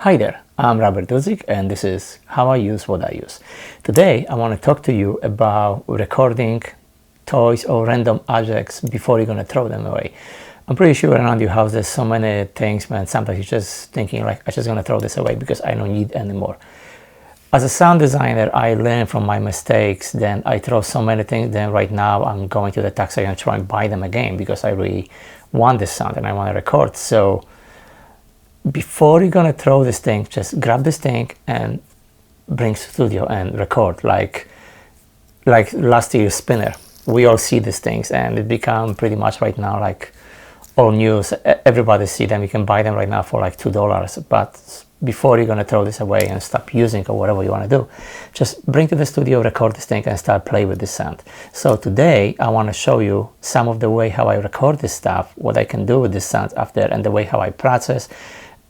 Hi there, I'm Robert Duzik and this is how I use what I use. Today I want to talk to you about recording toys or random objects before you're going to throw them away. I'm pretty sure around your house there's so many things, man, sometimes you're just thinking like, I'm just going to throw this away because I don't need it anymore. As a sound designer, I learn from my mistakes, then I throw so many things, then right now I'm going to the taxi and try and buy them again because I really want this sound and I want to record. So before you're gonna throw this thing, just grab this thing and bring to studio and record like last year's spinner. We all see these things and it become pretty much right now like all news. Everybody see them. You can buy them right now for like $2. But before you're gonna throw this away and stop using or whatever you want to do, just bring to the studio, record this thing and start play with this sound. So today I want to show you some of the way how I record this stuff, what I can do with this sound after, and the way how I process.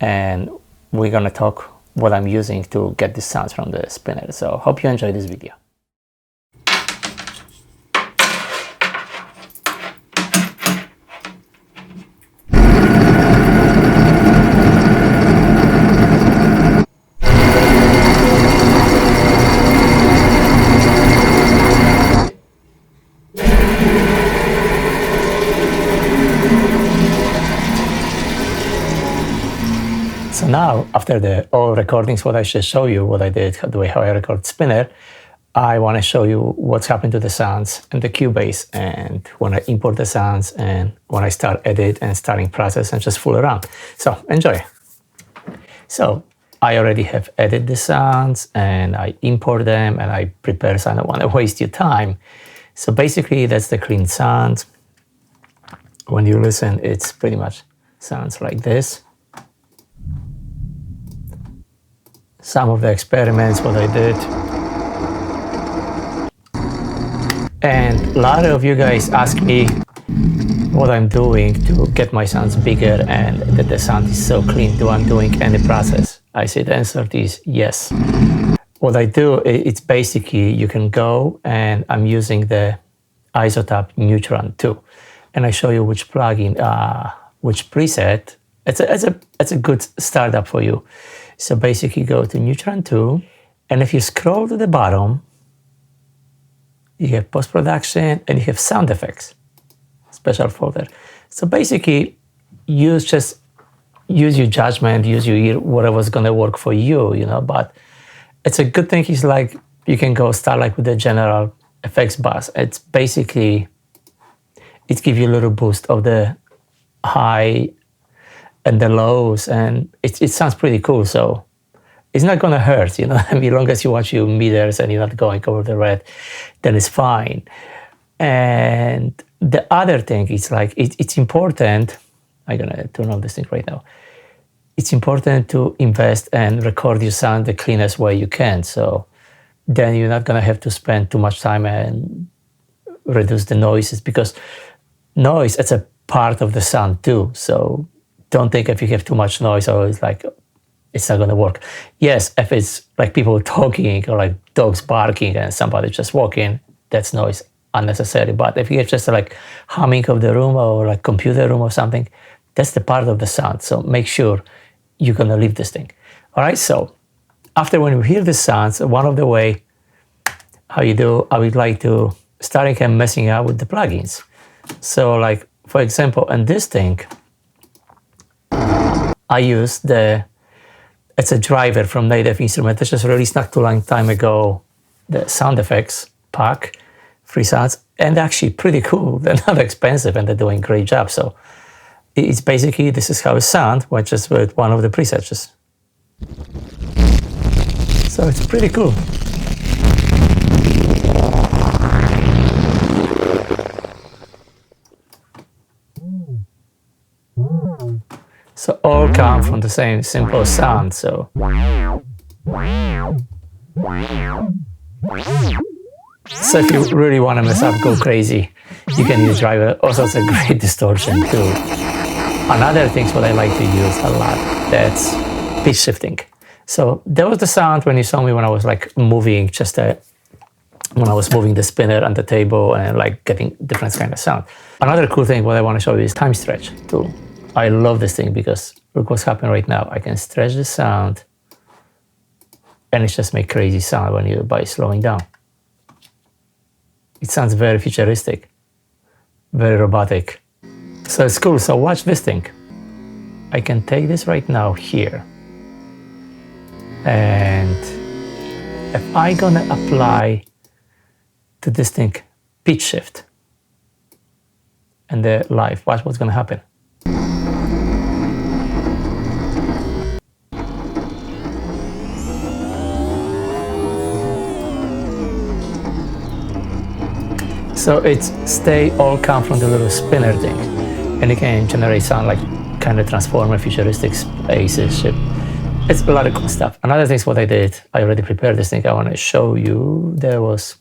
And we're gonna talk what I'm using to get the sounds from the spinner. So hope you enjoy this video. So now, after the all recordings, what I should show you, what I did, the way how I record spinner, I want to show you what's happened to the sounds and the Cubase, and when I import the sounds and when I start edit and starting process and just fool around. So enjoy. So I already have edited the sounds and I import them and I prepare, so I don't want to waste your time. So basically that's the clean sound. When you listen, it's pretty much sounds like this. Some of the experiments, what I did. And a lot of you guys ask me what I'm doing to get my sounds bigger and that the sound is so clean. Do I'm doing any process? I say the answer is yes. What I do, it's basically you can go and I'm using the Isotope Neutron 2. And I show you which plugin, which preset. It's a good startup for you. So basically go to Neutron 2, and if you scroll to the bottom, you have post-production and you have sound effects, special folder. So basically just use your judgment, use your ear, whatever's gonna work for you, you know, but it's a good thing is like, you can go start like with the general effects bus. It's basically, it gives you a little boost of the high and the lows, and it sounds pretty cool. So it's not gonna hurt, you know. I mean, as long as you watch your meters and you're not going over the red, then it's fine. And the other thing is like, it's important, I'm gonna turn on this thing right now. It's important to invest and record your sound the cleanest way you can. So then you're not gonna have to spend too much time and reduce the noises, because noise, it's a part of the sound too. So don't think if you have too much noise or it's like, it's not gonna work. Yes, if it's like people talking or like dogs barking and somebody just walking, that's noise unnecessary. But if you have just like humming of the room or like computer room or something, that's the part of the sound. So make sure you're gonna leave this thing. All right, so after when you hear the sounds, one of the way how you do, I would like to starting and messing up with the plugins. So like, for example, in this thing, I use it's a driver from Native Instruments. It's just released not too long time ago, the sound effects pack, free sounds, and actually pretty cool. They're not expensive and they're doing a great job. So it's basically, this is how it sounds, which is with one of the presets. So it's pretty cool. So all come from the same simple sound. So if you really want to mess up, go crazy, you can use driver. Also, it's a great distortion too. Another thing what I like to use a lot, that's pitch shifting. So that was the sound when you saw me when I was like moving, when I was moving the spinner on the table and like getting different kind of sound. Another cool thing what I want to show you is time stretch tool. I love this thing because look what's happening right now. I can stretch the sound and it just makes crazy sound when you by slowing down. It sounds very futuristic, very robotic. So it's cool. So watch this thing. I can take this right now here, and if I gonna apply to this thing pitch shift and the live, watch what's gonna happen. So it's all come from the little spinner thing, and it can generate sound like kind of transformer, futuristic spaceship. It's a lot of cool stuff. Another thing is what I did. I already prepared this thing. I want to show you. There was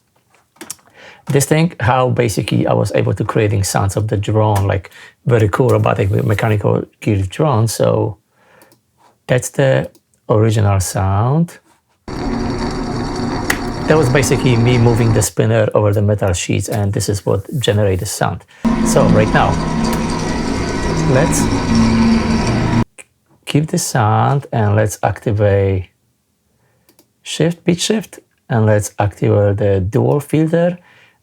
this thing, how basically I was able to creating sounds of the drone, like very cool robotic mechanical geared drone. So that's the original sound. That was basically me moving the spinner over the metal sheets, and this is what generated the sound. So right now, let's keep the sound and let's activate pitch shift, and let's activate the dual filter.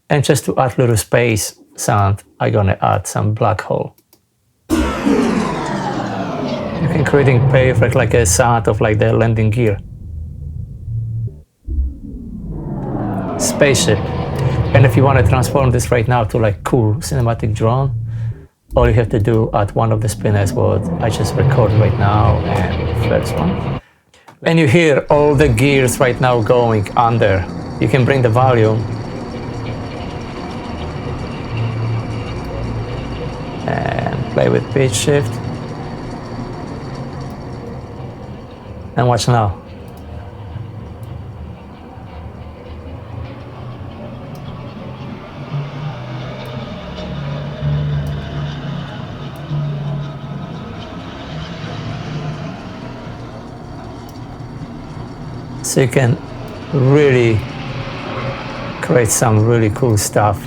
And just to add little space sound, I'm gonna add some black hole. You can create perfect like a sound of like the landing gear. Spaceship. And if you want to transform this right now to like cool cinematic drone, all you have to do add one of the spinners what I just recorded right now, and first one. And you hear all the gears right now going under. You can bring the volume and play with pitch shift. And watch now. So you can really create some really cool stuff.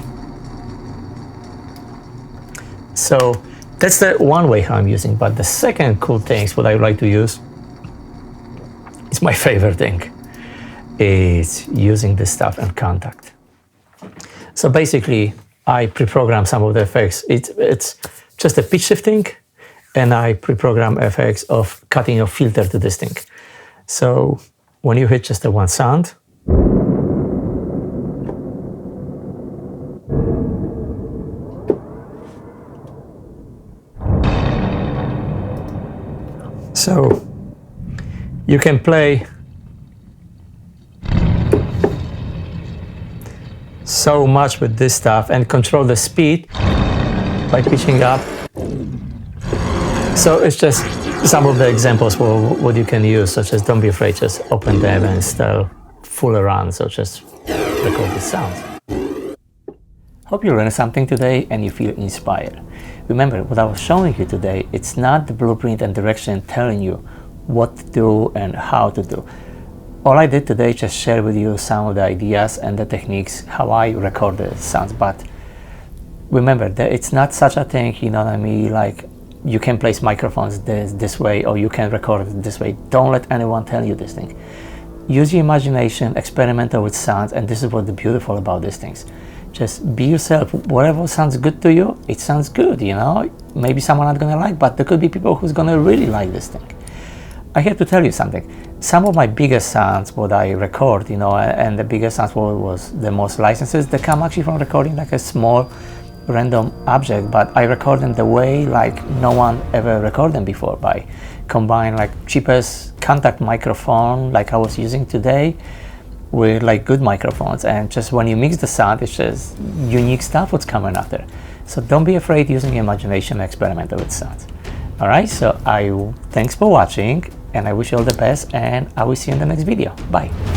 So that's the one way how I'm using, but the second cool thing is what I like to use. It's my favorite thing. Is using this stuff in Kontakt. So basically, I pre-program some of the effects. It's just a pitch shifting, and I pre-program effects of cutting a filter to this thing. So when you hit just the one sound, so you can play so much with this stuff and control the speed by pitching up. So it's just some of the examples for what you can use, such as don't be afraid, just open them and still fool around, so just record the sounds. Hope you learned something today and you feel inspired. Remember, what I was showing you today, it's not the blueprint and direction telling you what to do and how to do. All I did today is just share with you some of the ideas and the techniques, how I record the sounds. But remember that it's not such a thing, you know what I mean, like you can place microphones this way or you can record it this way. Don't let anyone tell you this thing. Use your imagination, experiment with sounds, and this is what's beautiful about these things. Just be yourself. Whatever sounds good to you, it sounds good, you know. Maybe someone not gonna like, but there could be people who's gonna really like this thing. I have to tell you something. Some of my biggest sounds, what I record, you know, and the biggest sounds was the most licenses, they come actually from recording like a small random object, but I record them the way like no one ever recorded them before, by combine like cheapest Kontakt microphone like I was using today with like good microphones, and just when you mix the sound, it's just unique stuff what's coming after. So don't be afraid using your imagination and experiment with sounds. All right, so thanks for watching, and I wish you all the best, and I will see you in the next video. Bye.